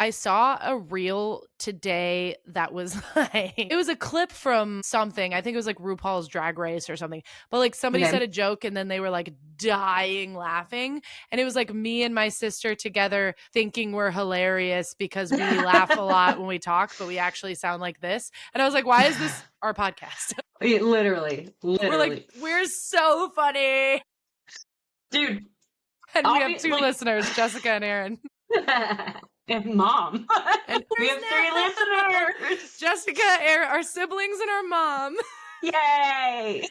I saw a reel today that was like, it was a clip from something. I think it was like RuPaul's Drag Race or something. But like somebody said a joke and then they were like dying laughing. And it was like me and my sister together thinking we're hilarious because we laugh a lot when we talk, but we actually sound like this. And I was like, why is this our podcast? Literally. We're like, we're so funny. Dude. And we have two listeners, Jessica and Aaron. And Mom. And we have 3 listeners. Jessica, Aaron, our siblings, and our mom. Yay!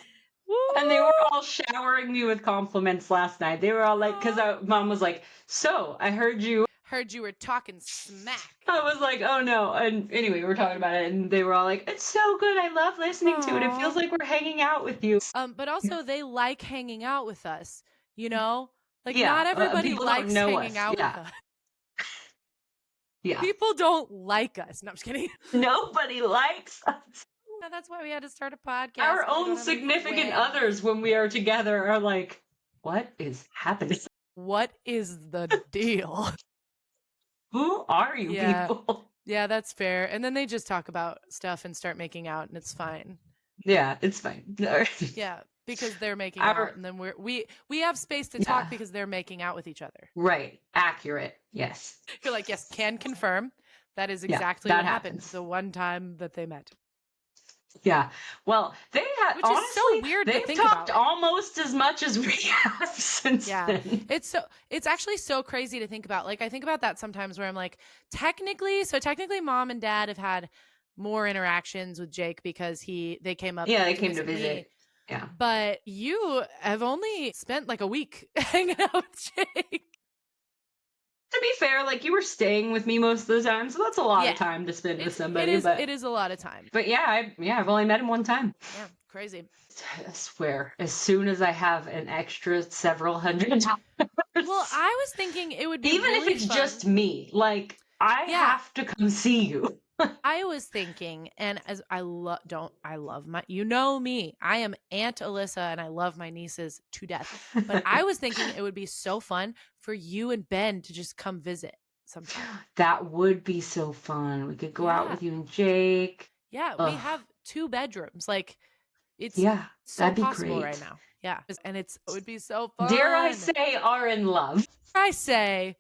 Woo! And they were all showering me with compliments last night. They were all like, because Mom was like, so I heard you were talking smack. I was like, oh no. And anyway, we were talking about it and they were all like, it's so good. I love listening to it. It feels like we're hanging out with you. But also they like hanging out with us, you know? Like not everybody likes hanging out with us. Yeah. People don't like us. No, I'm just kidding. Nobody likes us. That's why we had to start a podcast. Our own significant others when we are together are like, what is happening? What is the deal? Who are you people? Yeah, that's fair. And then they just talk about stuff and start making out and it's fine. Yeah, it's fine. Yeah, because they're making out and then we have space to talk because they're making out with each other. Right. Accurate. Yes. You're like, yes, can confirm. That is exactly what happened the one time that they met. Yeah. Well, they had Which honestly, is so weird they've to think talked about. almost as much as we have since then. It's actually so crazy to think about. Like I think about that sometimes where I'm like, technically Mom and Dad have had more interactions with Jake because they came up. Yeah, they came to visit. Me. Yeah. But you have only spent like a week hanging out with Jake. To be fair, like you were staying with me most of the time, so that's a lot of time to spend with somebody. It is a lot of time. But I've only met him one time. Yeah, crazy. I swear, as soon as I have an extra several hundred dollars. Well, I was thinking it would be even really if it's fun. Just me, like I have to come see you. I was thinking, and as I love my, you know me, I am Aunt Alyssa and I love my nieces to death. But I was thinking it would be so fun for you and Ben to just come visit sometime. That would be so fun. We could go out with you and Jake. Yeah, we have 2 bedrooms. Like it's so that'd be possible great. Right now. Yeah, and it would be so fun. Dare I say, are in love. Dare I say,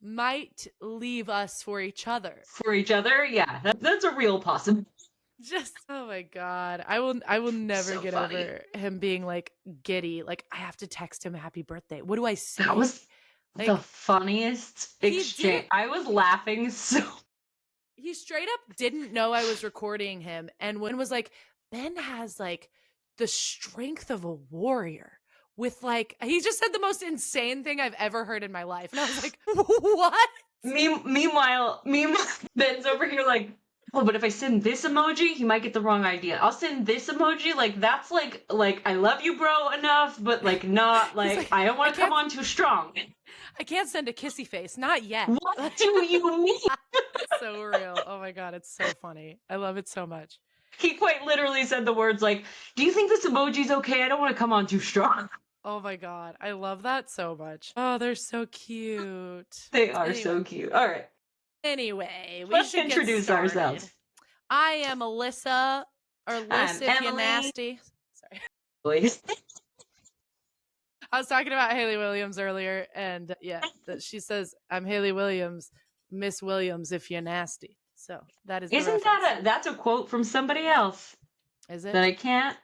might leave us for each other. For each other? Yeah, that's a real possibility. Just, oh my God. I will never get over him being like giddy. Like I have to text him happy birthday. What do I say? That was the funniest exchange. I was laughing so. He straight up didn't know I was recording him. And when was like, Ben has like the strength of a warrior. With like, he just said the most insane thing I've ever heard in my life. And I was like, what? Meanwhile, Ben's over here like, oh, but if I send this emoji, he might get the wrong idea. I'll send this emoji. Like, that's like I love you, bro, enough, but like not like I don't want to come on too strong. I can't send a kissy face. Not yet. What do you mean? So real. Oh my God. It's so funny. I love it so much. He quite literally said the words like, do you think this emoji's okay? I don't want to come on too strong. Oh my God. I love that so much. Oh, they're so cute. They are so cute. All right. Anyway, let's introduce ourselves. I am Alyssa, or Liz if you're nasty. Sorry. Please. I was talking about Haley Williams earlier, and she says, I'm Haley Williams, Miss Williams if you're nasty. So that is that's a quote from somebody else. Is it? That I can't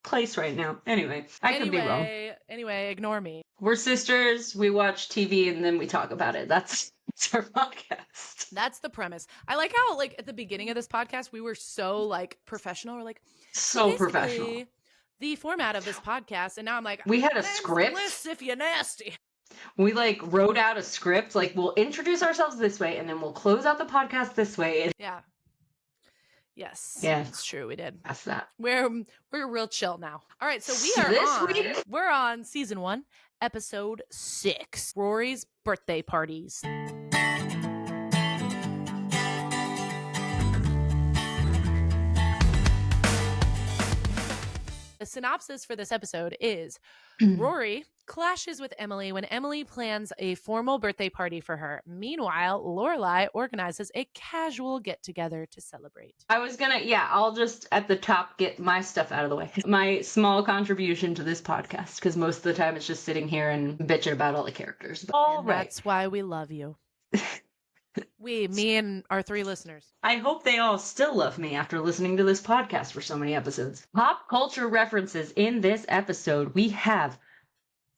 place right now. Anyway, I could be wrong. Anyway, ignore me. We're sisters. We watch TV and then we talk about it. That's our podcast. That's the premise. I like how like at the beginning of this podcast we were so like professional. We're like so professional. The format of this podcast, and now I'm like, we had a script. If you're nasty. We like wrote out a script. Like we'll introduce ourselves this way, and then we'll close out the podcast this way. Yeah. Yes. Yeah. It's true. We did. That's that. We're real chill now. All right. So we're on season 1, episode 6, Rory's birthday parties. synopsis for this episode is Rory clashes with Emily when Emily plans a formal birthday party for her. Meanwhile, Lorelai organizes a casual get-together to celebrate. I'll just at the top get my stuff out of the way. My small contribution to this podcast, because most of the time it's just sitting here and bitching about all the characters. That's why we love you. Me and our 3 listeners. I hope they all still love me after listening to this podcast for so many episodes. Pop culture references in this episode. We have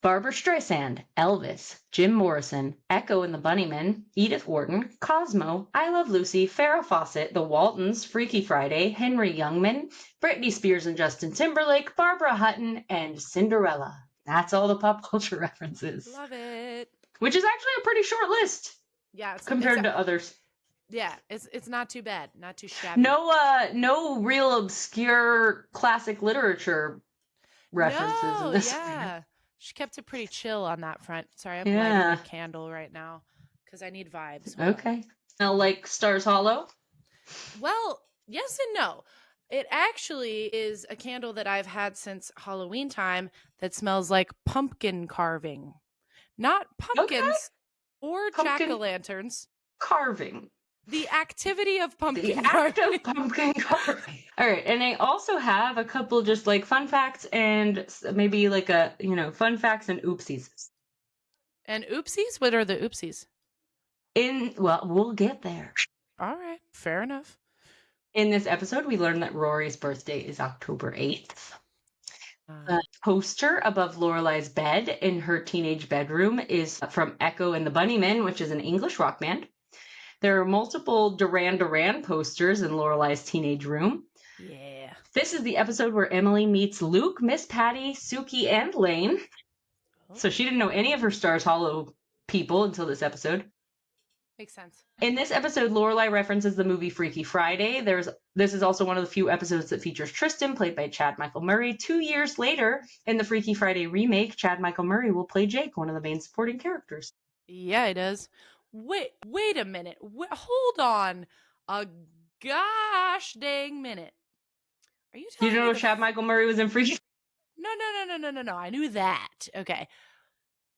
Barbara Streisand, Elvis, Jim Morrison, Echo and the Bunnymen, Edith Wharton, Cosmo, I Love Lucy, Farrah Fawcett, The Waltons, Freaky Friday, Henry Youngman, Britney Spears and Justin Timberlake, Barbara Hutton, and Cinderella. That's all the pop culture references. Love it. Which is actually a pretty short list. Yeah, compared to others. Yeah, it's not too bad, not too shabby. No real obscure classic literature references in this. Yeah. She kept it pretty chill on that front. Sorry, I'm lighting a candle right now because I need vibes. Okay. Now, like Stars Hollow? Well, yes and no. It actually is a candle that I've had since Halloween time that smells like pumpkin carving. Not pumpkins or jack-o'-lanterns. Carving. The activity of pumpkin carving. The act of pumpkin carving. All right, and I also have a couple just like fun facts and maybe like fun facts and oopsies. And oopsies? What are the oopsies? We'll get there. All right, fair enough. In this episode, we learned that Rory's birthday is October 8th. The poster above Lorelai's bed in her teenage bedroom is from Echo and the Bunnymen, which is an English rock band. There are multiple Duran Duran posters in Lorelai's teenage room. Yeah. This is the episode where Emily meets Luke, Miss Patty, Suki, and Lane. So she didn't know any of her Stars Hollow people until this episode. Makes sense. In this episode, Lorelai references the movie Freaky Friday. This is also one of the few episodes that features Tristan, played by Chad Michael Murray. 2 years later, in the Freaky Friday remake, Chad Michael Murray will play Jake, one of the main supporting characters. Yeah, he does. Wait a minute. Hold on a gosh dang minute. Are you telling me? You don't know Chad Michael Murray was in Freaky? No. I knew that. Okay.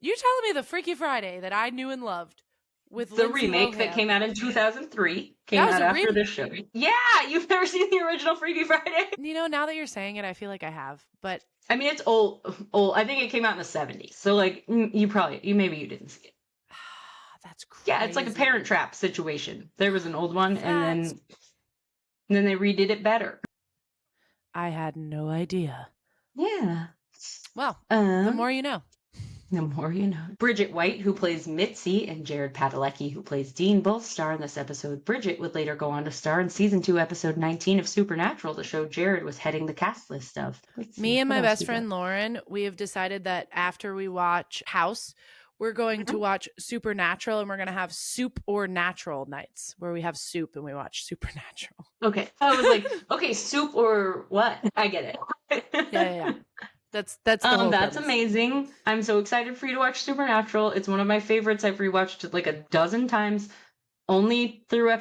You're telling me the Freaky Friday that I knew and loved with the Lindsay remake Lohan. that came out in 2003 came out after this show. Yeah, you've never seen the original Freaky Friday? Now that you're saying it, I feel like I have, but I mean, it's old. I think it came out in the 70s. So like maybe you didn't see it. That's crazy. Yeah, it's like a Parent Trap situation. There was an old one and then they redid it better. I had no idea. Yeah. Well, the more you know. The more you know. Bridget White, who plays Mitzi, and Jared Padalecki, who plays Dean, both star in this episode. Bridget would later go on to star in season 2, episode 19 of Supernatural, the show Jared was heading the cast list of. Me and my best friend Lauren, we have decided that after we watch House, we're going to watch Supernatural, and we're going to have soup or natural nights where we have soup and we watch Supernatural. Okay. I was like, okay, soup or what? I get it. Yeah. That's the whole that's premise. Amazing. I'm so excited for you to watch Supernatural. It's one of my favorites. I've rewatched it like a dozen times, only through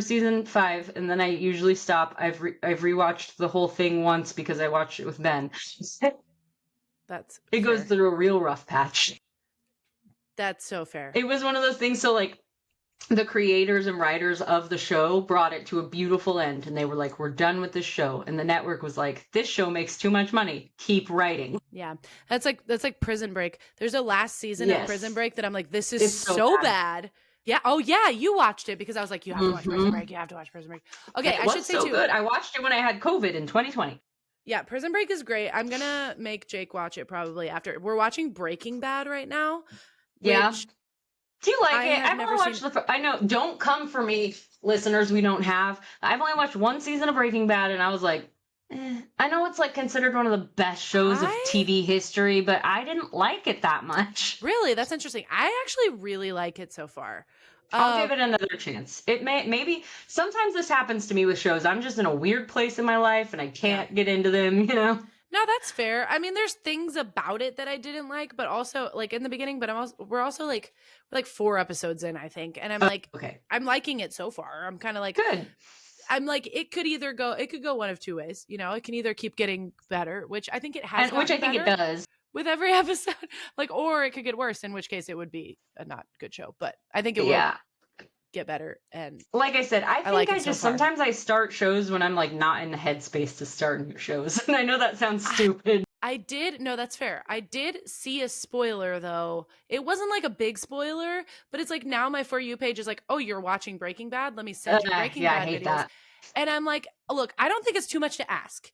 season 5, and then I usually stop. I've rewatched the whole thing once because I watched it with Ben. It goes through a real rough patch. That's so fair. It was one of those things. So like, the creators and writers of the show brought it to a beautiful end, and they were like, we're done with this show. And the network was like, this show makes too much money. Keep writing. Yeah. That's like Prison Break. There's a last season of Prison Break that I'm like, this is so bad. Yeah. Oh yeah. You watched it because I was like, you have to watch Prison Break. You have to watch Prison Break. Okay. I should say too. Good. I watched it when I had COVID in 2020. Yeah. Prison Break is great. I'm going to make Jake watch it probably after. We're watching Breaking Bad right now. Yeah. Do you like it? I've only watched I know, don't come for me, listeners, we don't have. I've only watched one season of Breaking Bad, and I was like, I know it's like considered one of the best shows of TV history, but I didn't like it that much. Really? That's interesting. I actually really like it so far. I'll give it another chance. It maybe sometimes this happens to me with shows. I'm just in a weird place in my life and I can't get into them, No, that's fair. I mean, there's things about it that I didn't like, but also like in the beginning, but we're also like 4 episodes in, I think. And I'm like, okay, I'm liking it so far. I'm kind of like, good. I'm like, it could go one of two ways. You know, it can either keep getting better, which I think it has which I gotten think it better does. with every episode, like, or it could get worse, in which case it would be a not good show. But I think it will get better. And like I said, I think like I it so just far. sometimes I start shows when I'm like not in the headspace to start new shows. And I know that sounds stupid. No, that's fair. I did see a spoiler though. It wasn't like a big spoiler, but it's like now my For You page is like, oh, you're watching Breaking Bad? Let me send you Breaking Yeah, I Bad hate videos. that. And I'm like, look, I don't think it's too much to ask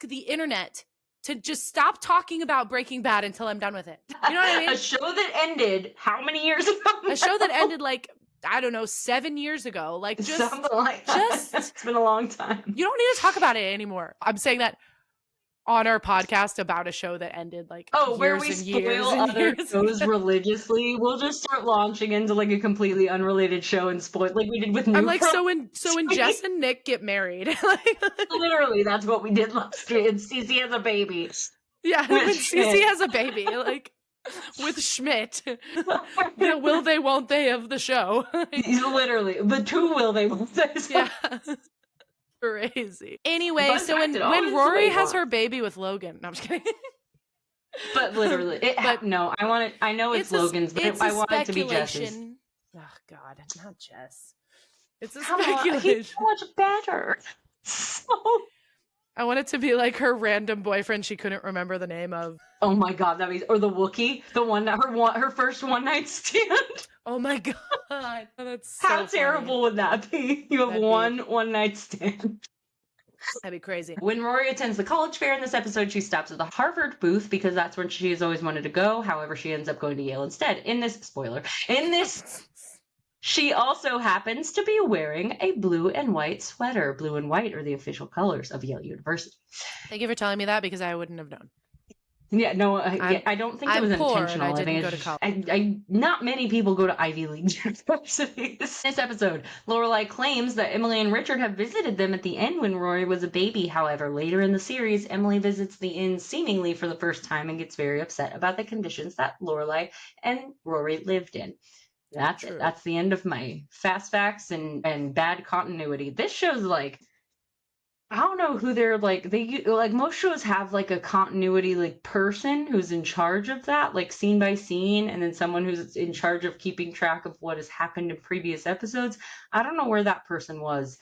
the internet to just stop talking about Breaking Bad until I'm done with it. You know what I mean? A show that ended how many years ago? A show that ended like, I don't know, 7 years ago. Like, just something like that. It's been a long time. You don't need to talk about it anymore. I'm saying that on our podcast about a show that ended like where we spoil other shows religiously. We'll just start launching into like a completely unrelated show and spoil, like we did with New I'm like, so when Jess and Nick get married, literally that's what we did last year. And Cece has a baby. Yeah, when Cece has a baby, like with Schmidt, the will they won't they of the show. Literally the two will they won't they. Yeah. Crazy. Anyway, so when Rory has her baby with Logan, no, I'm just kidding. But literally, no, I know it's Logan's, but I want it to be Jess's. Oh God, not Jess. It's a speculation. He's so much better. I want it to be like her random boyfriend she couldn't remember the name of. Oh my God, or the Wookiee, the one that her first one night stand. Oh my God, that's so how terrible would that be? You have one night stand. That'd be crazy. When Rory attends the college fair in this episode, she stops at the Harvard booth because that's where she has always wanted to go. However, she ends up going to Yale instead. She also happens to be wearing a blue and white sweater. Blue and white are the official colors of Yale University. Thank you for telling me that because I wouldn't have known. Yeah, no, I don't think it was intentional. I didn't go to college. Not many people go to Ivy League universities. This episode, Lorelai claims that Emily and Richard have visited them at the inn when Rory was a baby. However, later in the series, Emily visits the inn seemingly for the first time and gets very upset about the conditions that Lorelai and Rory lived in. That's it. That's the end of my fast facts and bad continuity. This show's like, I don't know who they're like. They like most shows have like a continuity like person who's in charge of that, like scene by scene, and then someone who's in charge of keeping track of what has happened in previous episodes. I don't know where that person was.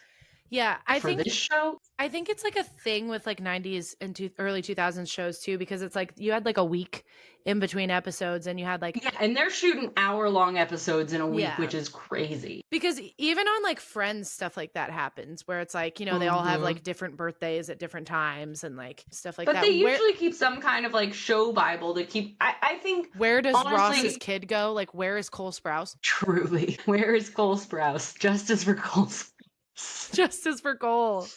Yeah, I think this show. I think it's like a thing with like 90s and early 2000s shows too, because it's like you had like a week in between episodes and you had like and they're shooting hour-long episodes in a week, which is crazy. Because even on like Friends, stuff like that happens where it's like, you know, they all have like different birthdays at different times and like stuff like that. But they usually keep some kind of like show Bible to keep. I think. Where does Ross's kid go? Like, where is Cole Sprouse? Truly, where is Cole Sprouse? Justice for Cole. Justice for Cole.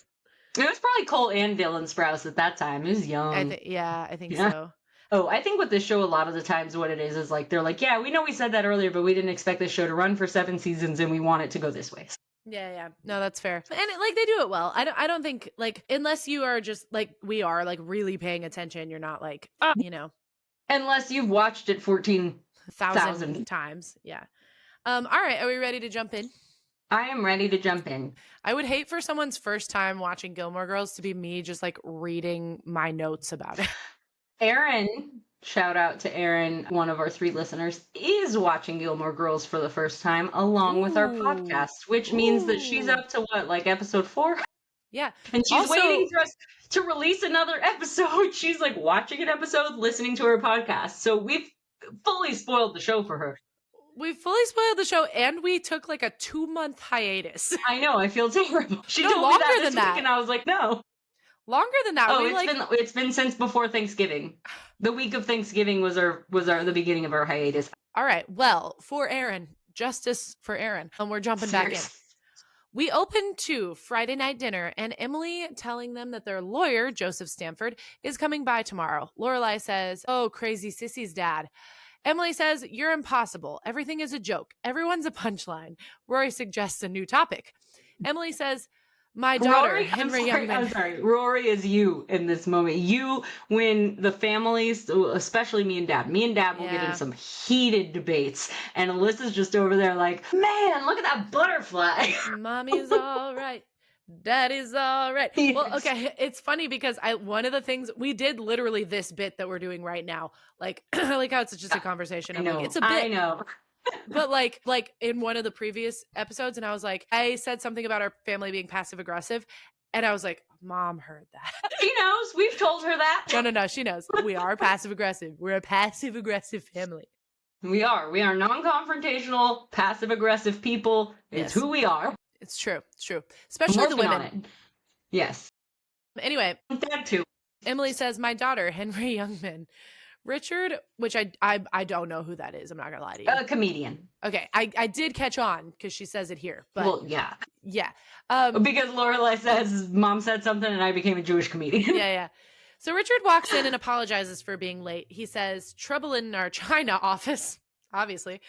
It was probably Cole and Dylan Sprouse at that time. He was young. I think so. Oh, I think with this show, a lot of the times what it is like, they're like, yeah, we know we said that earlier, but we didn't expect this show to run for 7 seasons and we want it to go this way. Yeah. No, that's fair. And like they do it well. I don't think like, unless you are just like we are like really paying attention, you're not like, you know. Unless you've watched it 14,000 times. Yeah. All right. Are we ready to jump in? I am ready to jump in. I would hate for someone's first time watching Gilmore Girls to be me just like reading my notes about it. Erin, shout out to Erin, one of our 3 listeners, is watching Gilmore Girls for the first time along with our podcast, which means that she's up to what, like episode 4? Yeah. And she's waiting for us to release another episode. She's like watching an episode, listening to her podcast. So we've fully spoiled the show for her. We fully spoiled the show, and we took like a 2-month hiatus. I know. I feel terrible. She told me that this week, and I was like, no. Longer than that. Oh, it's been since before Thanksgiving. The week of Thanksgiving was the beginning of our hiatus. All right. Well, for Erin, justice for Erin, and we're jumping back in. We open to Friday night dinner, and Emily telling them that their lawyer, Joseph Stanford, is coming by tomorrow. Lorelai says, "Oh, crazy sissy's dad." Emily says, "You're impossible. Everything is a joke. Everyone's a punchline." Rory suggests a new topic. Emily says, "My daughter, Henry Youngman." I'm sorry. Rory is you in this moment. You, when the families, especially me and Dad will get in some heated debates. And Alyssa's just over there like, man, look at that butterfly. Mommy's all right. Daddy's all right. Yes. Well, okay. It's funny because one of the things we did literally this bit that we're doing right now. Like, I like how it's just a conversation. I I'm know. like, it's a bit. I know. But like in one of the previous episodes, and I was like, I said something about our family being passive aggressive, and I was like, Mom heard that. She knows. We've told her that. No. She knows. We are passive aggressive. We're a passive aggressive family. We are. We are non-confrontational, passive aggressive people. It's who we are. It's true. It's true. Especially the women. On it. Yes. Anyway, Dad too. Emily says, my daughter, Henry Youngman. Richard, which I don't know who that is. I'm not gonna lie to you. A comedian. Okay, I did catch on because she says it here. But well, yeah. Because Lorelai says Mom said something and I became a Jewish comedian. Yeah. So Richard walks in and apologizes for being late. He says, trouble in our China office, obviously.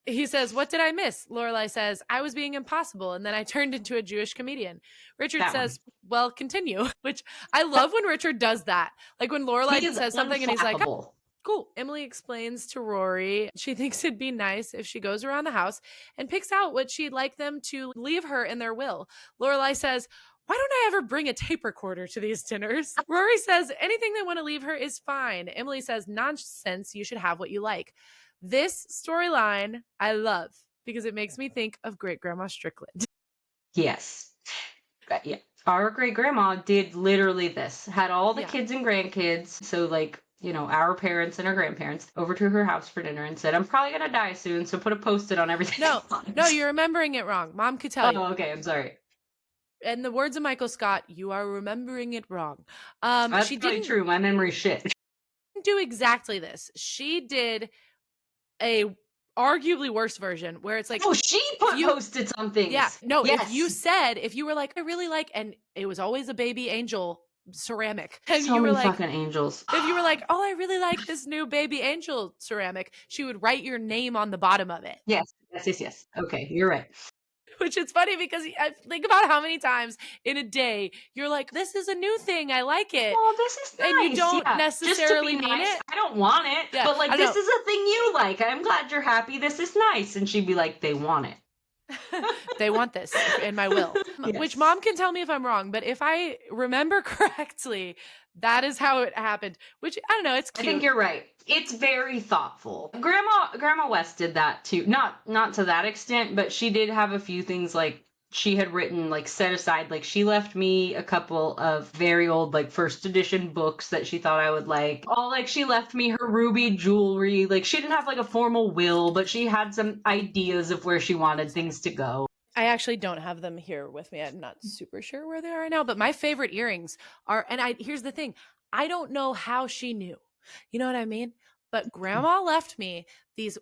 He says, what did I miss? Lorelai says, I was being impossible, and then I turned into a Jewish comedian. Richard says, well, continue, which I love when Richard does that. Like when Lorelai says something and he's like, oh, cool. Emily explains to Rory she thinks it'd be nice if she goes around the house and picks out what she'd like them to leave her in their will. Lorelai says, why don't I ever bring a tape recorder to these dinners? Rory says, anything they want to leave her is fine. Emily says, nonsense, you should have what you like. This storyline I love because it makes me think of Great Grandma Strickland. Yes. Yeah. Our great grandma did literally this. Had all the kids and grandkids, so like, you know, our parents and our grandparents over to her house for dinner and said, I'm probably going to die soon, so put a Post-it on everything. No, you're remembering it wrong. Mom could tell you. Oh, okay. I'm sorry. In the words of Michael Scott, you are remembering it wrong. That's probably true. My memory's shit. She didn't do exactly this. She did a arguably worse version where it's like, oh, she put Post-its on things. Yeah. No, if you were like, I really like, and it was always a baby angel ceramic. And so you were many like, fucking angels. If you were like, oh, I really like this new baby angel ceramic, she would write your name on the bottom of it. Yes. Okay, you're right. Which is funny because I think about how many times in a day you're like, this is a new thing. I like it. Oh, this is nice. And you don't necessarily Just to be mean nice, it. I don't want it. Yeah, but like, this is a thing you like. I'm glad you're happy. This is nice. And she'd be like, they want it. They want this in my will. Yes. Which Mom can tell me if I'm wrong. But if I remember correctly, that is how it happened. Which, I don't know, it's cute. I think you're right. It's very thoughtful. Grandma West did that too. Not to that extent, but she did have a few things like she had written, like set aside. Like she left me a couple of very old, like first edition books that she thought I would like. She left me her ruby jewelry. Like she didn't have like a formal will, but she had some ideas of where she wanted things to go. I actually don't have them here with me. I'm not super sure where they are right now, but my favorite earrings are, and here's the thing. I don't know how she knew. You know what I mean? But Grandma left me these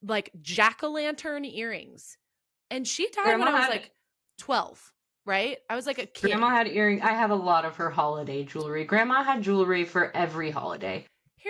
like jack-o'-lantern earrings. And she died when I was like 12, right? I was like a kid. Grandma had earrings. I have a lot of her holiday jewelry. Grandma had jewelry for every holiday.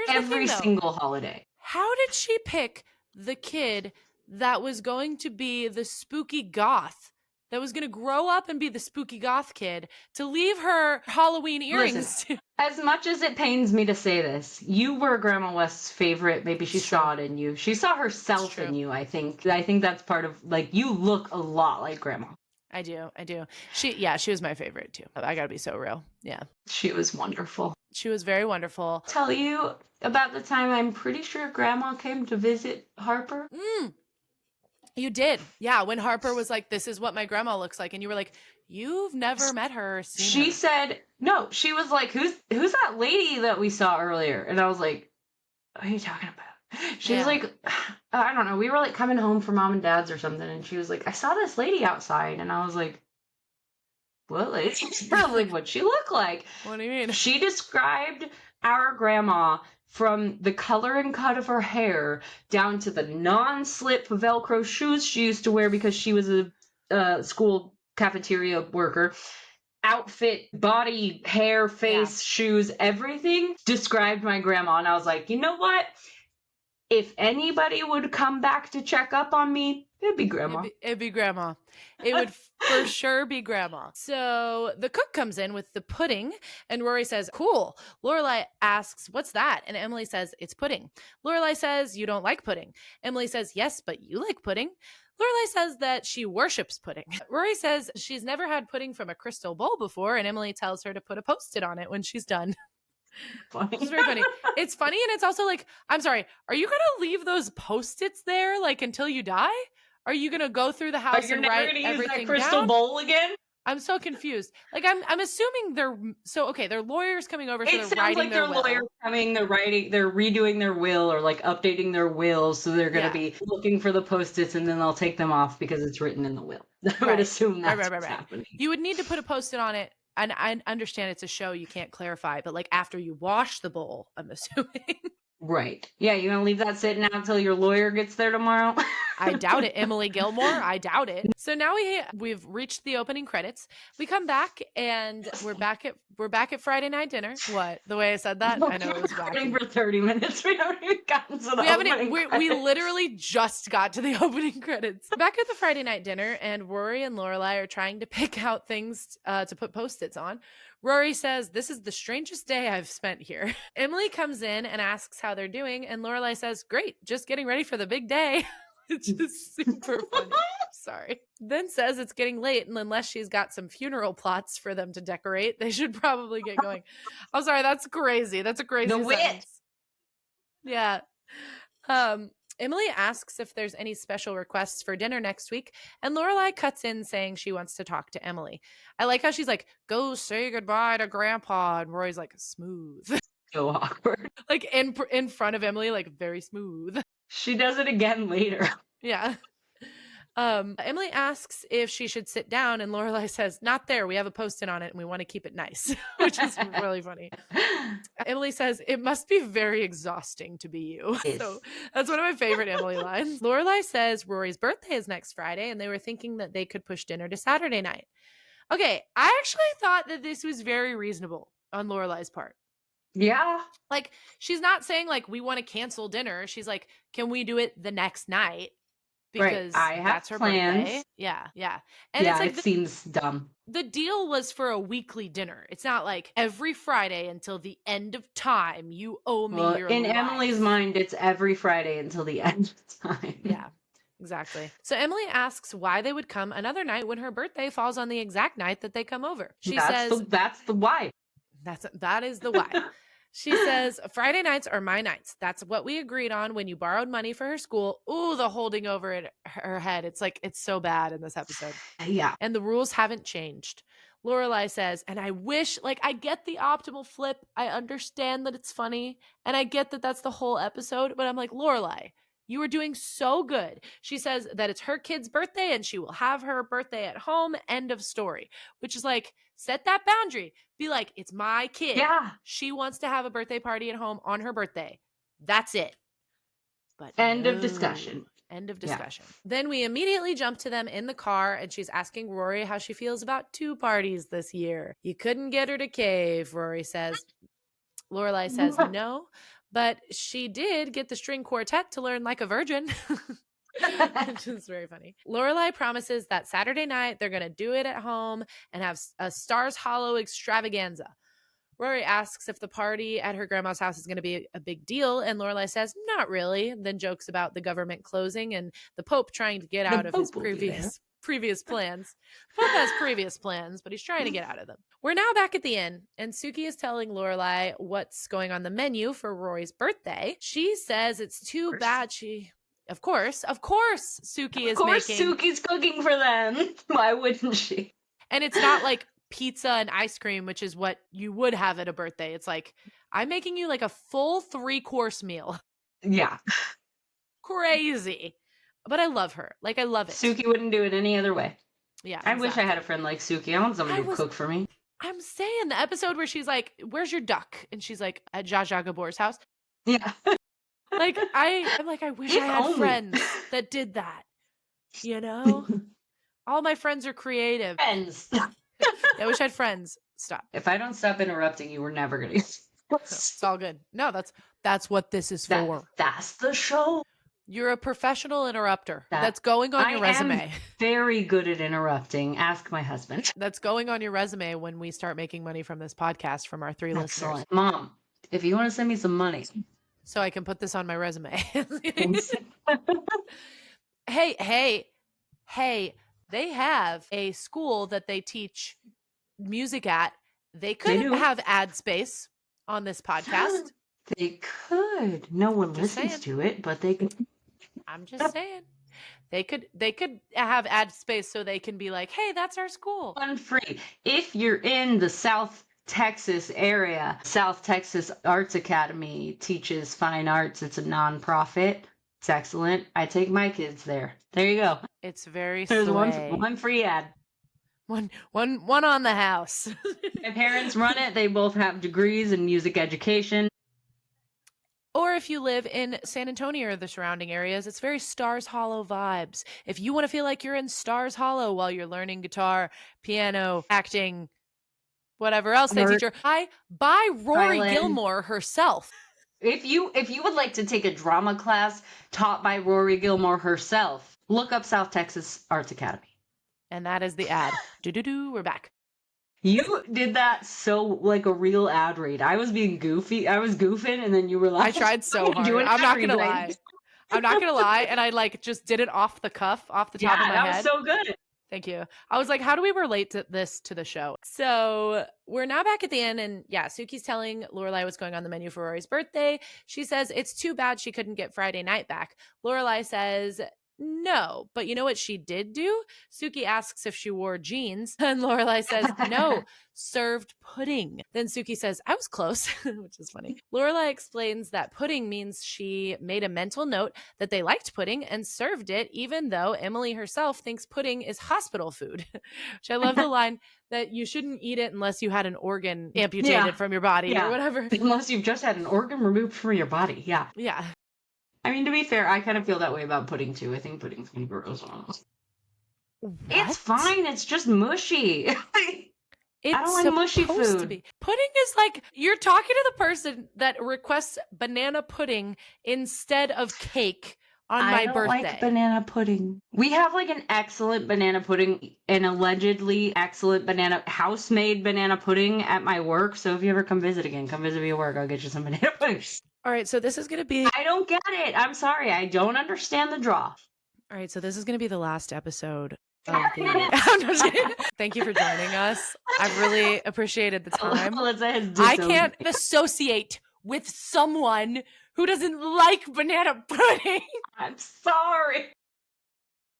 Every single holiday. How did she pick the kid that was going to be the spooky goth, that was going to grow up and be the spooky goth kid, to leave her Halloween earrings? Listen, as much as it pains me to say this, you were Grandma West's favorite. Maybe she saw it in you. She saw herself in you, I think. I think that's part of, like, you look a lot like Grandma. I do. She was my favorite too. I gotta be so real. Yeah. She was wonderful. She was very wonderful. Tell you about the time I'm pretty sure Grandma came to visit Harper. You did. Yeah. When Harper was like, this is what my grandma looks like. And you were like, you've never met her or seen her. She said, no, she was like, who's that lady that we saw earlier? And I was like, what are you talking about? She was like, I don't know. We were like coming home from Mom and Dad's or something. And she was like, I saw this lady outside. And I was like, what lady? I was like, what'd she look like? What do you mean? She described our grandma from the color and cut of her hair down to the non-slip Velcro shoes she used to wear because she was a school cafeteria worker. Outfit, body, hair, face, shoes, everything described my grandma. And I was like, you know what? If anybody would come back to check up on me, it'd be Grandma. It'd be Grandma. It would for sure be Grandma. So the cook comes in with the pudding and Rory says, cool. Lorelai asks, what's that? And Emily says, it's pudding. Lorelai says, you don't like pudding. Emily says, yes, but you like pudding. Lorelai says that she worships pudding. Rory says she's never had pudding from a crystal bowl before, and Emily tells her to put a Post-it on it when she's done. Which is very funny. It's funny, and it's also like, I'm sorry, are you going to leave those Post-its there like until you die? Are you going to go through the house and write everything down? You're never going to use that crystal bowl again? I'm so confused. Like, I'm assuming they're lawyers coming over, so it they're writing their will. Lawyers coming, they're redoing their will or like updating their will, so they're going to be looking for the Post-its and then they'll take them off because it's written in the will. I would assume that's what's happening. You would need to put a Post-it on it, and I understand it's a show, you can't clarify, but like after you wash the bowl, I'm assuming. Right. Yeah, you gonna leave that sitting out until your lawyer gets there tomorrow? I doubt it. Emily Gilmore, I doubt it. So now we've reached the opening credits. We come back and we're back at Friday night dinner. What? The way I said that? I know it was wacky. For 30 minutes. We haven't even gotten to the opening credits. We literally just got to the opening credits. Back at the Friday night dinner, and Rory and Lorelai are trying to pick out things to put Post-its on. Rory says, "This is the strangest day I've spent here." Emily comes in and asks how they're doing, and Lorelai says, "Great, just getting ready for the big day." It's just super funny. Sorry. Then says it's getting late, and unless she's got some funeral plots for them to decorate, they should probably get going. I'm sorry, that's crazy. That's a crazy sentence. Yeah. Emily asks if there's any special requests for dinner next week, and Lorelai cuts in saying she wants to talk to Emily. I like how she's like, "Go say goodbye to Grandpa," and Rory's like, "Smooth." So awkward. Like in front of Emily, like very smooth. She does it again later. Yeah. Emily asks if she should sit down, and Lorelai says, "Not there. We have a Post-it on it, and we want to keep it nice," which is really funny. Emily says, "It must be very exhausting to be you." Yes. So that's one of my favorite Emily lines. Lorelai says Rory's birthday is next Friday, and they were thinking that they could push dinner to Saturday night. Okay, I actually thought that this was very reasonable on Lorelai's part. Yeah. Like, she's not saying, like, we want to cancel dinner. She's like, can we do it the next night? Because that's her birthday. Yeah. And it's like, it seems dumb. The deal was for a weekly dinner. It's not like every Friday until the end of time you owe me your in life. Emily's mind, it's every Friday until the end of time. Yeah, exactly. So Emily asks why they would come another night when her birthday falls on the exact night that they come over. She says that's the why. That is the why. She says, "Friday nights are my nights. That's what we agreed on when you borrowed money for her school." Ooh, the holding over her head. It's like, it's so bad in this episode. Yeah. And the rules haven't changed. Lorelai says, and I wish, like, I get the optimal flip. I understand that it's funny. And I get that that's the whole episode. But I'm like, Lorelai, you are doing so good. She says that it's her kid's birthday and she will have her birthday at home. End of story. Which is like, set that boundary. Be like, it's my kid. Yeah. She wants to have a birthday party at home on her birthday. That's it. But End of discussion. End of discussion. Yeah. Then we immediately jump to them in the car, and she's asking Rory how she feels about 2 parties this year. You couldn't get her to cave, Rory says. Lorelai says no, but she did get the string quartet to learn like a virgin. Which is very funny. Lorelai promises that Saturday night they're going to do it at home and have a Stars Hollow extravaganza. Rory asks if the party at her grandma's house is going to be a big deal, and Lorelai says not really, then jokes about the government closing and the Pope trying to get out of his previous plans. The Pope has previous plans, but he's trying to get out of them. We're now back at the inn, and Suki is telling Lorelai what's going on the menu for Rory's birthday. She says it's too bad she... Of course, Suki is making... Of course Suki's cooking for them. Why wouldn't she? And it's not like pizza and ice cream, which is what you would have at a birthday. It's like, I'm making you like a full 3-course meal. Yeah. Crazy. But I love her. Like, I love it. Suki wouldn't do it any other way. Yeah. I wish I had a friend like Suki. I want somebody to cook for me. I'm saying the episode where she's like, "Where's your duck?" And she's like, at Zsa Zsa Gabor's house. Yeah. Like, I'm like, I wish I had friends that did that. You know? All my friends are creative. Friends. I wish I had friends. Stop. If I don't stop interrupting you, we're never going to... It's all good. No, that's what this is for. That's the show. You're a professional interrupter. That's going on your resume. I am very good at interrupting. Ask my husband. That's going on your resume when we start making money from this podcast from our 3 listeners. Mom, if you want to send me some money... So I can put this on my resume. Hey, hey, they have a school that they teach music at. They could have ad space on this podcast. They could. No one listens to it, but they could. I'm just saying. They could have ad space so they can be like, hey, that's our school. Fun free. If you're in the South Texas area, South Texas Arts Academy teaches fine arts. It's a nonprofit. It's excellent. I take my kids there. There you go. It's very There's sway. one free ad. One on the house. My parents run it. They both have degrees in music education. Or if you live in San Antonio or the surrounding areas, it's very Stars Hollow vibes. If you want to feel like you're in Stars Hollow while you're learning guitar, piano, acting, whatever else they teach her, by Rory Gilmore herself. If you would like to take a drama class taught by Rory Gilmore herself, look up South Texas Arts Academy. And that is the ad. We're back. You did that so like a real ad read. I was being goofy. I was goofing, and then you were like, I tried so hard. I'm not gonna lie. I'm not gonna lie, and I like just did it off the cuff, off the top of my head. Yeah, that was so good. Thank you. I was like, how do we relate to the show? So we're now back at the inn, and yeah, Suki's telling Lorelai what's going on the menu for Rory's birthday. She says it's too bad she couldn't get Friday night back. Lorelai says no, but you know what she did do? Suki asks if she wore jeans, and Lorelai says no, served pudding. Then Suki says, I was close, which is funny. Lorelai explains that pudding means she made a mental note that they liked pudding and served it, even though Emily herself thinks pudding is hospital food. Which I love the line that you shouldn't eat it unless you had an organ amputated from your body or whatever. Unless you've just had an organ removed from your body. Yeah. Yeah. I mean, to be fair, I kind of feel that way about pudding too. I think pudding's kind of gross on us. It's fine. It's just mushy. I don't like mushy food. Pudding is like, you're talking to the person that requests banana pudding instead of cake on my birthday. I don't like banana pudding. We have like an excellent banana pudding, an allegedly excellent house-made banana pudding at my work. So if you ever come visit again, come visit me at work. I'll get you some banana pudding. All right, so this is going to be... I don't get it. I'm sorry. I don't understand the draw. All right, so this is going to be the last episode of the... Thank you for joining us. I've really appreciated the time. I can't associate with someone who doesn't like banana pudding. I'm sorry.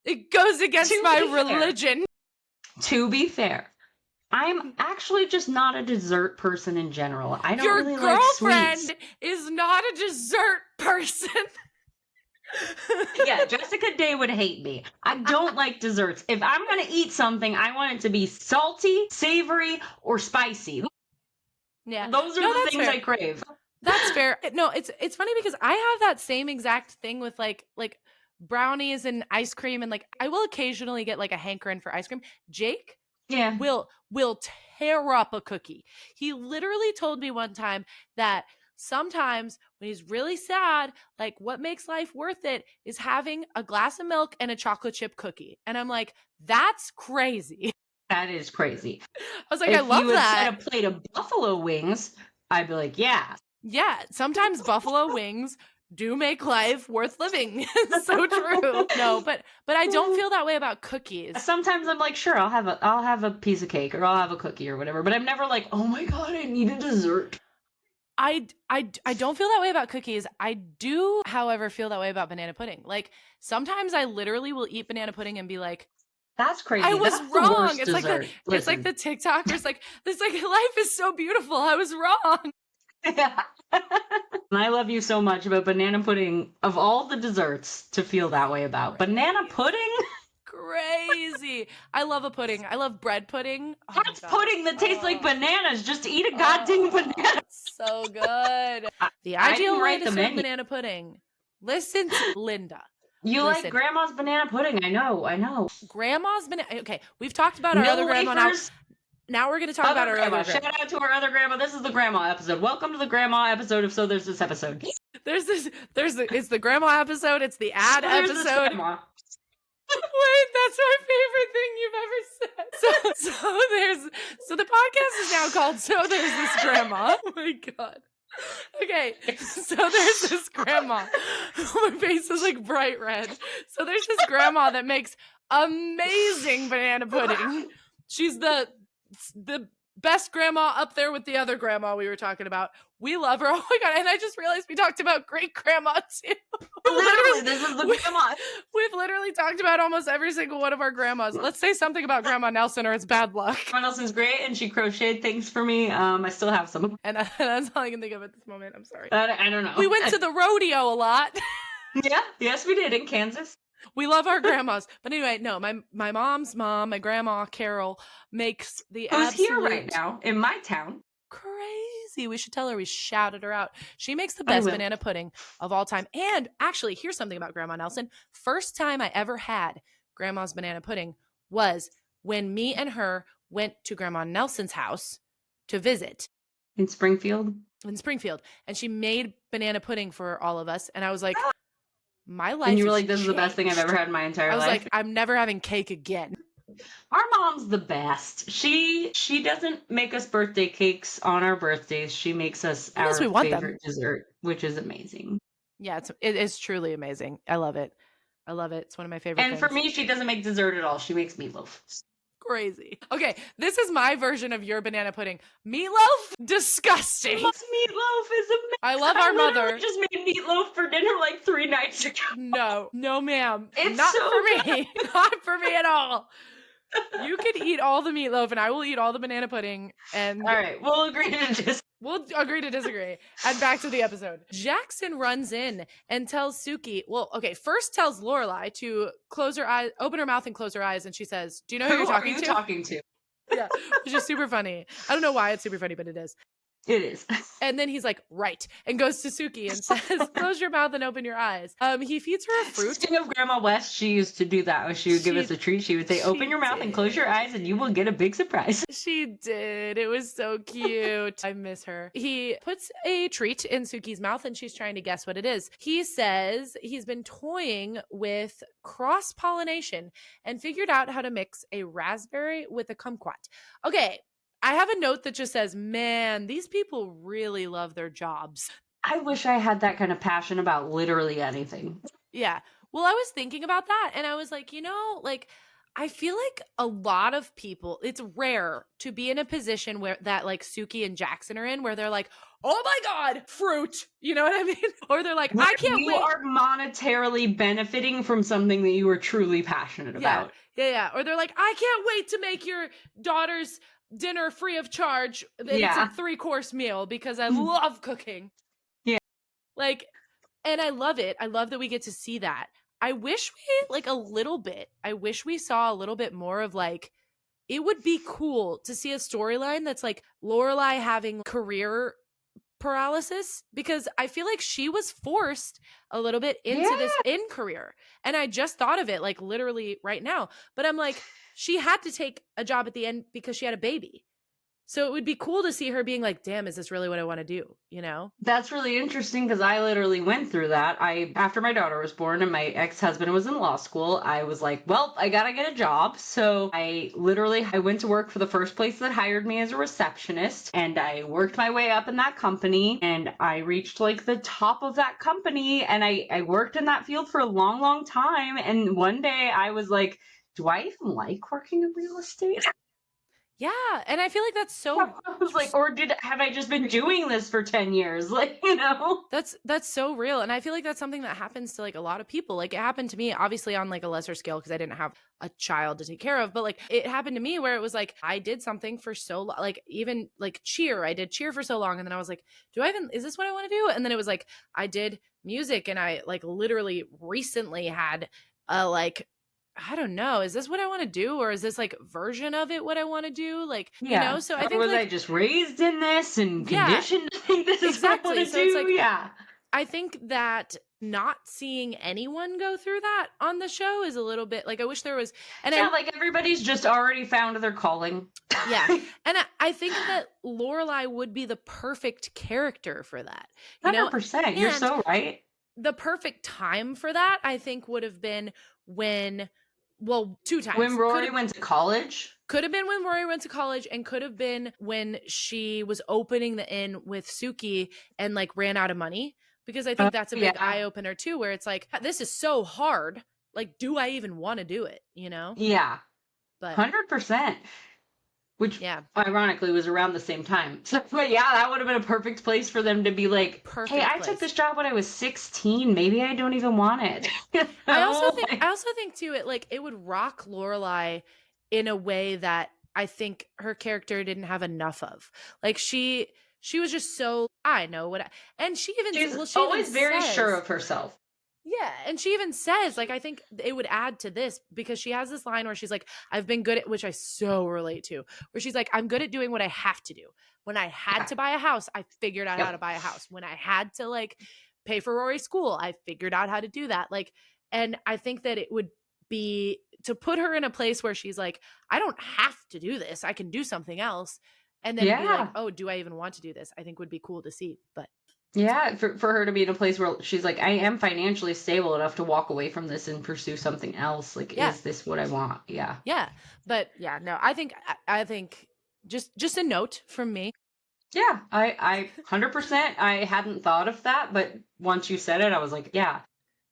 It goes against my religion. To be fair, I'm actually just not a dessert person in general. I don't really like sweets. Your girlfriend is not a dessert person. Yeah, Jessica Day would hate me. I don't like desserts. If I'm going to eat something, I want it to be salty, savory, or spicy. Yeah. Those are the things I crave. That's fair. No, it's funny because I have that same exact thing with like brownies and ice cream, and like I will occasionally get like a hankering for ice cream. Jake will tear up a cookie. He literally told me one time that sometimes when he's really sad, like what makes life worth it is having a glass of milk and a chocolate chip cookie. And I'm like, that's crazy. That is crazy. I was like, I love that. If you had a plate of buffalo wings, I'd be like, yeah. Yeah, sometimes buffalo wings do make life worth living. So true. No, but I don't feel that way about cookies. Sometimes I'm like, sure, I'll have a piece of cake or I'll have a cookie or whatever, but I'm never like, oh my god, I need a dessert. I don't feel that way about cookies. I do, however, feel that way about banana pudding. Like sometimes I literally will eat banana pudding and be like, that's crazy. I was wrong. It's like the TikTokers like life is so beautiful. I was wrong. Yeah. And I love you so much about banana pudding, of all the desserts to feel that way about. Banana pudding? Crazy. I love a pudding. I love bread pudding. Oh, that's pudding that tastes like bananas. Just eat a goddamn banana. So good. The ideal way to serve banana pudding. Listen to Linda. You like grandma's banana pudding. I know. Grandma's banana. Okay, we've talked about our other grandma now. Now we're going to talk about our other grandma. Shout out to our other grandma. This is the grandma episode. Welcome to the grandma episode of So There's This Episode. It's the grandma episode. It's the ad episode. Wait, that's my favorite thing you've ever said. So the podcast is now called So There's This Grandma. Oh my god. Okay, so there's this grandma. My face is like bright red. So there's this grandma that makes amazing banana pudding. She's the best grandma up there with the other grandma we were talking about. We love her. Oh my God. And I just realized we talked about great grandma too. Literally, this is the grandma. We've literally talked about almost every single one of our grandmas. Let's say something about Grandma Nelson or it's bad luck. Grandma Nelson's great, and she crocheted things for me. I still have some. And that's all I can think of at this moment. I'm sorry. I don't know. We went to the rodeo a lot. Yeah, yes, we did in Kansas. We love our grandmas. But anyway, no, my mom's mom, my grandma, Carol, makes the Who's here right now in my town. Crazy. We should tell her we shouted her out. She makes the best banana pudding of all time. And actually, here's something about Grandma Nelson. First time I ever had Grandma's banana pudding was when me and her went to Grandma Nelson's house to visit. In Springfield? In Springfield. And she made banana pudding for all of us. And I was like, my life. And you were like, this is the best thing I've ever had in my entire life. I was like, I'm never having cake again. Our mom's the best. She doesn't make us birthday cakes on our birthdays. She makes us our favorite dessert, which is amazing. Yeah, it is truly amazing. I love it. I love it. It's one of my favorite things. And for me, she doesn't make dessert at all. She makes meatloaf. Crazy. Okay, this is my version of your banana pudding. Meatloaf? Disgusting. Meatloaf is amazing. I love our mother. I just made meatloaf for dinner like 3 nights ago. No, ma'am. It's not so for me. Not for me at all. You could eat all the meatloaf and I will eat all the banana pudding. And all right, we'll agree to disagree. And back to the episode. Jackson runs in and tells Suki, first tells Lorelai to close her eyes, open her mouth and close her eyes. And she says, do you know who you're talking to? Yeah, which is super funny. I don't know why it's super funny, but it is. It is. And then he's like, right, and goes to Suki and says, close your mouth and open your eyes. He feeds her a fruit. Speaking of Grandma West, she used to do that when she would give us a treat. She would say, open your mouth and close your eyes and you will get a big surprise. She did. It was so cute. I miss her. He puts a treat in Suki's mouth and she's trying to guess what it is. He says he's been toying with cross-pollination and figured out how to mix a raspberry with a kumquat. Okay. I have a note that just says, man, these people really love their jobs. I wish I had that kind of passion about literally anything. Yeah. Well, I was thinking about that and I was like, I feel like a lot of people, it's rare to be in a position where that like Suki and Jackson are in, where they're like, oh my God, fruit. You know what I mean? Or they're like, I can't wait. You are monetarily benefiting from something that you are truly passionate about. Yeah. Or they're like, I can't wait to make your daughter's dinner free of charge. It's a 3-course meal because I love cooking. Yeah. And I love it. I love that we get to see that. I wish we I wish we saw a little bit more of it would be cool to see a storyline that's like Lorelai having career paralysis, because I feel like she was forced a little bit into this in career. And I just thought of it literally right now, but I'm like, she had to take a job at the end because she had a baby. So it would be cool to see her being like, damn, is this really what I want to do? You know? That's really interesting because I literally went through that. After my daughter was born and my ex-husband was in law school, I was like, well, I gotta get a job. So I went to work for the first place that hired me as a receptionist, and I worked my way up in that company, and I reached the top of that company, and I worked in that field for a long, long time. And one day I was like, do I even like working in real estate? Yeah, and I feel like that's so. I was like, have I just been doing this for 10 years? That's so real, and I feel like that's something that happens to a lot of people. It happened to me, obviously on a lesser scale because I didn't have a child to take care of, but it happened to me where it was I did something for so long, even cheer. I did cheer for so long, and then I was like, is this what I want to do? And then it was I did music, and I literally recently had a I don't know, is this what I want to do? Or is this version of it what I want to do? You know, so I think was I just raised in this and conditioned to think this is what I want to do? I think that not seeing anyone go through that on the show is a little bit I wish there was. And everybody's just already found their calling. Yeah. And I think that Lorelai would be the perfect character for that. 100%. You're so right. The perfect time for that, I think, would have been when 2 times. When Rory went to college? Could have been when Rory went to college, and could have been when she was opening the inn with Suki and ran out of money. Because I think that's a big eye opener too, where it's this is so hard like, do I even want to do it, you know? Yeah. But 100%. Which yeah, ironically was around the same time. So, but yeah, that would have been a perfect place for them to be like, hey, perfect I took place. this job when I was 16. Maybe I don't even want it. I also think too, it would rock Lorelai in a way that I think her character didn't have enough of. Like she was just so, I know what I, and She's she even always very sure says, of herself. yeah, and she even says, like, I think it would add to this because she has this line where she's like, I've been good at, which I so relate to, where she's like, I'm good at doing what I have to do. When I had Yeah. to buy a house, I figured out how to Yep. buy a house. When I had to like pay for Rory's school, I figured out how to do that. Like, and I think that it would be to put her in a place where she's like, I don't have to do this. I can do something else. And then be like, Yeah. oh, do I even want to do this? I think would be cool to see. But Yeah, for her to be in a place where she's like, I am financially stable enough to walk away from this and pursue something else. Like, yeah. is this what I want? Yeah. Yeah. But yeah, no, I think just a note from me. Yeah, I 100%. I hadn't thought of that, but once you said it, I was like, yeah,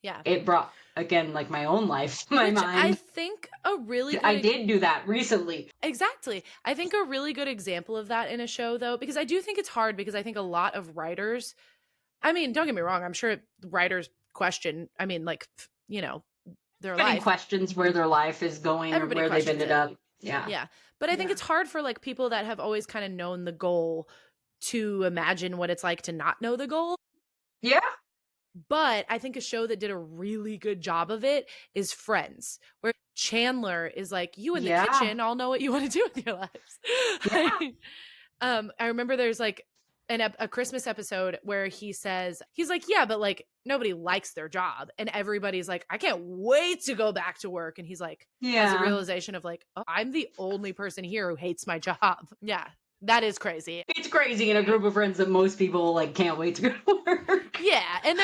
Yeah. it brought again like my own life to my Which I mind. think a really I good did do that recently. exactly. I think a really good example of that in a show though, because I do think it's hard because I think a lot of writers, I mean, don't get me wrong, I'm sure writers question, I mean, like, you know, their Getting life. questions where their life is going or Everybody where they've questions ended it. up. Yeah. Yeah. But I think Yeah. it's hard for like people that have always kind of known the goal to imagine what it's like to not know the goal. Yeah. But I think a show that did a really good job of it is Friends, where Chandler is like, you in the Yeah. kitchen, I'll know what you want to do with your Yeah. lives. I remember there's like a Christmas episode where he's like, yeah, but like nobody likes their job. And everybody's like, I can't wait to go back to work. And he's like, has a Yeah. realization of like, oh, I'm the only person here who hates my job. Yeah. That is crazy. It's crazy in a group of friends that most people like can't wait to go to work. Yeah, and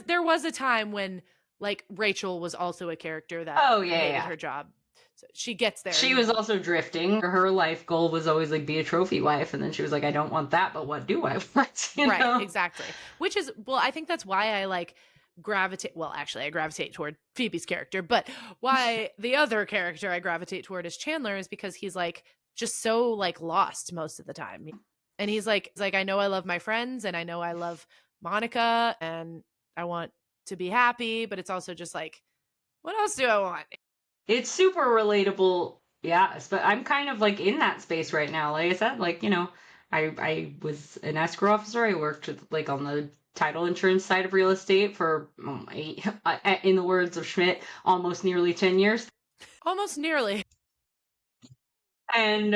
there was a time when like Rachel was also a character that Oh yeah, hated yeah. her job. So she gets there. She was also drifting. Her life goal was always like be a trophy wife, and then she was like, I don't want that, but what do I want? You right, know? exactly. Which is, well, I think that's why I like gravitate. Well, actually, I gravitate toward Phoebe's character, but why the other character I gravitate toward is Chandler is because he's like just so like lost most of the time, and he's like I know I love my friends, and I know I love Monica, and I want to be happy, but it's also just like, what else do I want? It's super relatable. Yeah, but I'm kind of like in that space right now. Like I said, like, I was an escrow officer. I worked with, like on the title insurance side of real estate for in the words of Schmidt, almost nearly 10 years. Almost nearly. And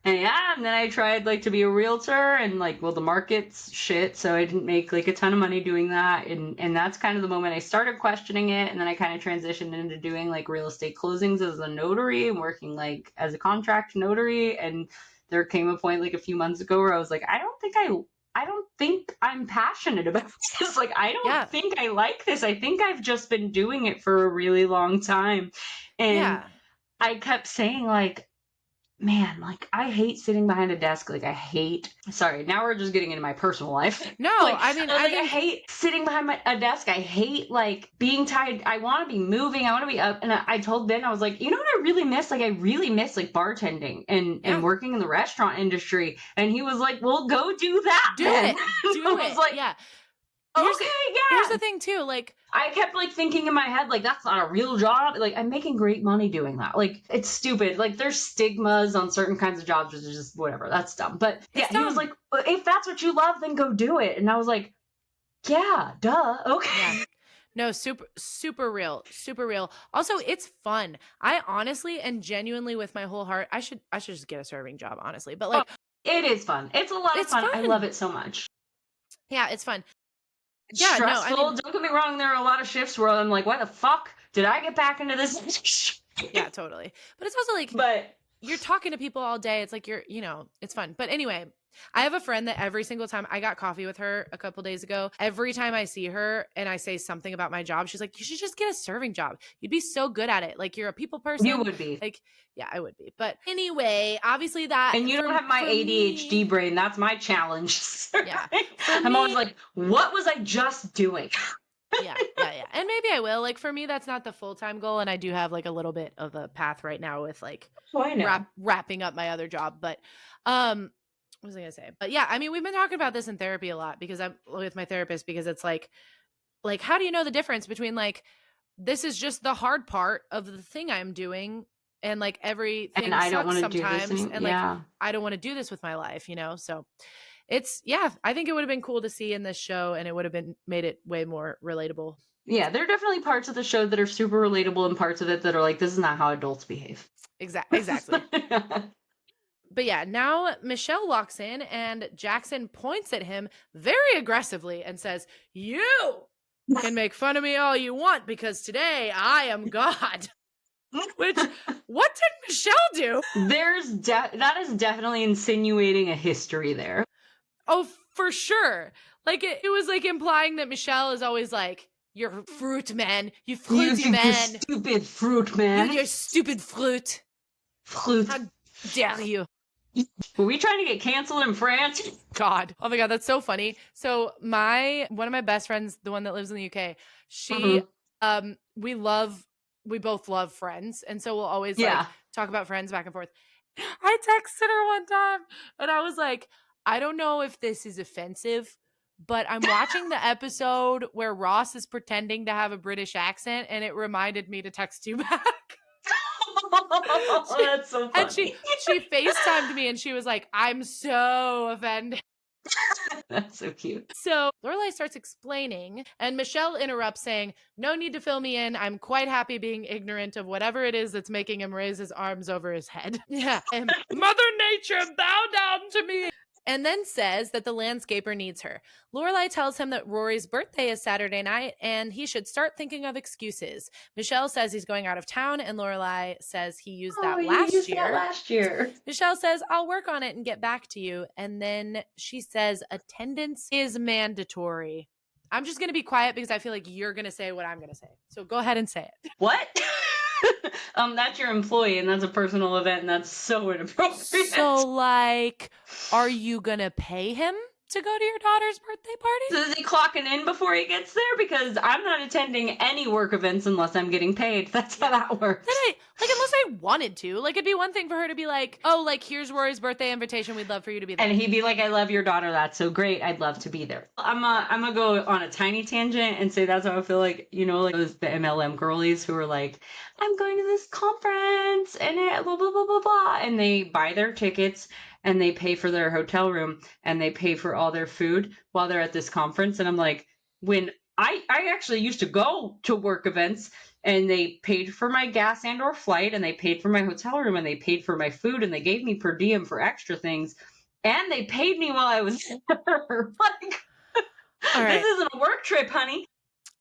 and yeah, and then I tried like to be a realtor and like, well, the market's shit, so I didn't make like a ton of money doing that. And that's kind of the moment I started questioning it. And then I kind of transitioned into doing like real estate closings as a notary and working like as a contract notary. And there came a point like a few months ago where I was like, I don't think I'm passionate about this. Like, I don't think I like this. I think I've just been doing it for a really long time. And I kept saying like, man, like I hate sitting behind a desk. Like sorry, now we're just getting into my personal life. No, like, I mean, I hate sitting behind a desk. I hate like being tied. I want to be moving. I want to be up. And I told Ben, I was like, you know what I really miss? Like I really miss like bartending and working in the restaurant industry. And he was like, well, go do that. Do then. it. Do it. Like, yeah. Here's the thing too, like I kept like thinking in my head, like, that's not a real job. Like, I'm making great money doing that. Like, it's stupid. Like, there's stigmas on certain kinds of jobs, which is just whatever. That's dumb. But yeah, he was like, well, if that's what you love, then go do it. And I was like, yeah, duh. Okay. Yeah. No, super real. Super real. Also, it's fun. I honestly and genuinely with my whole heart, I should just get a serving job, honestly. But like it is fun. It's a lot of fun. I love it so much. Yeah, it's fun. Yeah, stressful. No, I mean, don't get me wrong. There are a lot of shifts where I'm like, why the fuck did I get back into this? Yeah, totally. But it's also like, you're talking to people all day. It's like it's fun. But anyway, I have a friend that every single time I got coffee with her a couple days ago, every time I see her and I say something about my job, she's like, you should just get a serving job. You'd be so good at it. Like you're a people person. You would be. Like, yeah, I would be. But anyway, obviously that. And you don't have my ADHD brain. That's my challenge. Yeah. I'm always like, what was I just doing? Yeah. And maybe I will. Like for me, that's not the full-time goal. And I do have like a little bit of a path right now with like Oh, I know. wrapping up my other job. But what was I gonna say? But yeah, I mean, we've been talking about this in therapy a lot because I'm with my therapist because it's like how do you know the difference between like this is just the hard part of the thing I'm doing and like And everything I don't sucks want to do this sometimes anymore. and like Yeah. I don't want to do this with my life, you know? So it's yeah, I think it would have been cool to see in this show and it would have been made it way more relatable. Yeah, there are definitely parts of the show that are super relatable and parts of it that are like, this is not how adults behave. Exactly. But yeah, now Michelle walks in and Jackson points at him very aggressively and says, "You can make fun of me all you want because today I am God." Which, what did Michelle do? That is definitely insinuating a history there. Oh, for sure. Like it was like implying that Michelle is always like, "You're fruit man, you fruity You man, stupid fruit you man. and your stupid fruit. Fruit. How dare you?" Were we trying to get canceled in France? God. Oh my God, that's so funny. So one of my best friends, the one that lives in the UK, she we both love Friends. And so we'll always like Yeah. talk about Friends back and forth. I texted her one time and I was like, I don't know if this is offensive, but I'm watching the episode where Ross is pretending to have a British accent and it reminded me to text you back. That's so And funny. she FaceTimed me and she was like, I'm so offended. That's so cute. So Lorelai starts explaining, and Michelle interrupts, saying, "No need to fill me in. I'm quite happy being ignorant of whatever it is that's making him raise his arms over his head." Yeah. And Mother Nature, bow down to me. And then says that the landscaper needs her. Lorelai tells him that Rory's birthday is Saturday night and he should start thinking of excuses. Michelle says he's going out of town, and Lorelai says he used that last year. That last year. Michelle says, "I'll work on it and get back to you." And then she says, attendance is mandatory. I'm just going to be quiet because I feel like you're going to say what I'm going to say. So go ahead and say it. What? That's your employee and that's a personal event and that's so inappropriate. So like, are you going to pay him to go to your daughter's birthday party? So is he clocking in before he gets there? Because I'm not attending any work events unless I'm getting paid. That's how that works. Unless I wanted to. Like, it'd be one thing for her to be like, "Oh, like, here's Rory's birthday invitation. We'd love for you to be there." And he'd be like, "I love your daughter. That's so great. I'd love to be there." I'm gonna go on a tiny tangent and say that's how I feel like, you know, like those the MLM girlies who are like, "I'm going to this conference and it blah, blah, blah, blah, blah." And they buy their tickets and they pay for their hotel room and they pay for all their food while they're at this conference. And I'm like, when I actually used to go to work events and they paid for my gas and or flight and they paid for my hotel room and they paid for my food and they gave me per diem for extra things and they paid me while I was there. Like, all right. This isn't a work trip, honey.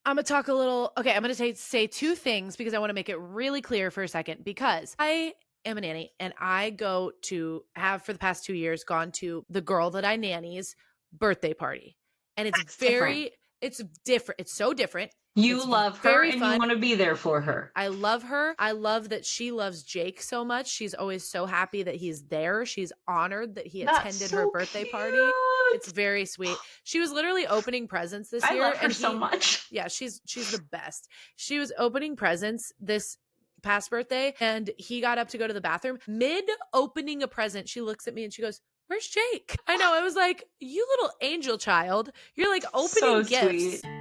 I'm going to talk a little. Okay, I'm going to say two things because I want to make it really clear for a second, because I am a nanny and I have for the past 2 years gone to the girl that I nanny's birthday party. And it's different. It's so different. You love her and fun. You want to be there for her. I love her. I love that she loves Jake so much. She's always so happy that he's there. She's honored that he attended her birthday party. It's very sweet. She was literally opening presents this year. I love her so much. Yeah, she's the best. She was opening presents this past birthday and he got up to go to the bathroom. Mid opening a present, she looks at me and she goes, "Where's Jake?" I know. I was like, "You little angel child. You're like opening gifts." Sweet.